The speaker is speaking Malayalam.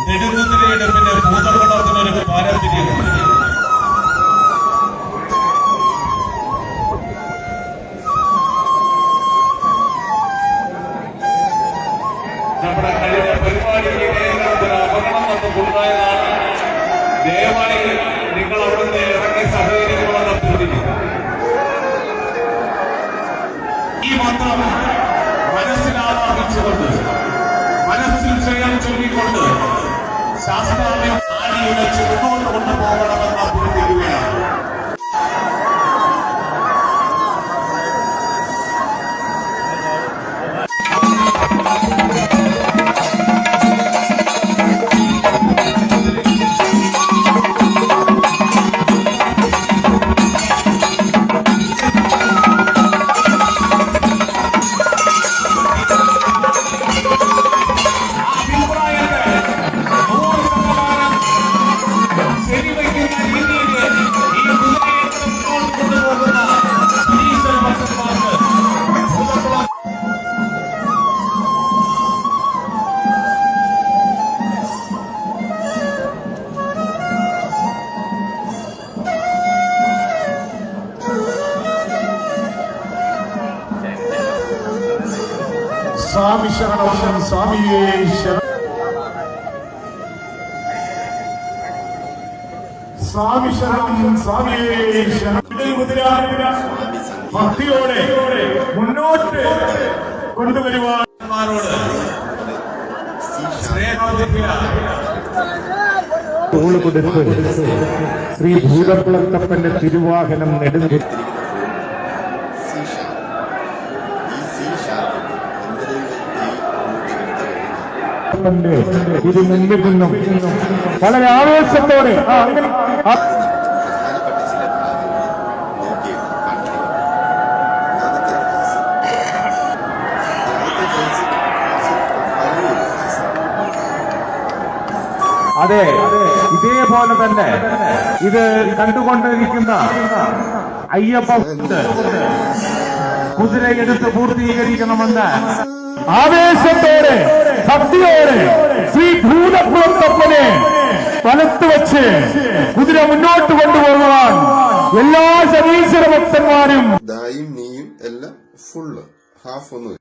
നെടുകുതിരയുടെ ഭൂതഗണത്തിനൊരു പാരമ്പര്യം. നമ്മുടെ കഴിഞ്ഞ പരിപാടിയിൽ കേരളത്തിന് അപകടം വന്നുണ്ടായതാണ്. ദയവായി നിങ്ങൾ അവിടുന്ന് ഇറങ്ങി സഹകരിക്കുമെന്ന് അഭ്യർത്ഥിക്കുന്നു. ഈ മന്ത്രം മനസ്സിലാവാഹിച്ചുകൊണ്ട് മനസ്സിൽ ചെയ്യാൻ ചൊല്ലിക്കൊണ്ട് ശാസ്ത്രാലയം ആടിയുടെ ചെറുതോട്ട് കൊണ്ടുപോകണമെന്ന് അഭ്യർത്ഥിക്കുകയാണ്. സ്വാമി ശരണം സ്വാമിയേ ശരണം സ്വാമി ശരണം സ്വാമിയേ ശരണം. ഭക്തിയോടെ മുന്നോട്ട് കൊണ്ടുവരുവാനോട് തോള് കൊടുത്ത് ശ്രീ ഭൂതക്കുളത്തപ്പന്റെ തിരുവാഹനം നെടുങ്ങി ഇത് മുന്നിൽ നിന്നും വളരെ ആവേശത്തോടെ അങ്ങനെ അതെ ഇതേപോലെ തന്നെ ഇത് കണ്ടുകൊണ്ടിരിക്കുന്ന അയ്യപ്പ കുതിരയെടുത്ത് പൂർത്തീകരിക്കണമെന്ന് ആവേശത്തോടെ ഭക്തിയോടെ ശ്രീ ഭൂതക്കുളത്തപ്പനെ വലത്ത് വെച്ച് കുതിര മുന്നോട്ട് കൊണ്ടുപോകുവാൻ എല്ലാ ശനീശ്വര ഭക്തന്മാരും നീയും എല്ലാം ഫുള്ള് ഹാഫ് ഒന്നും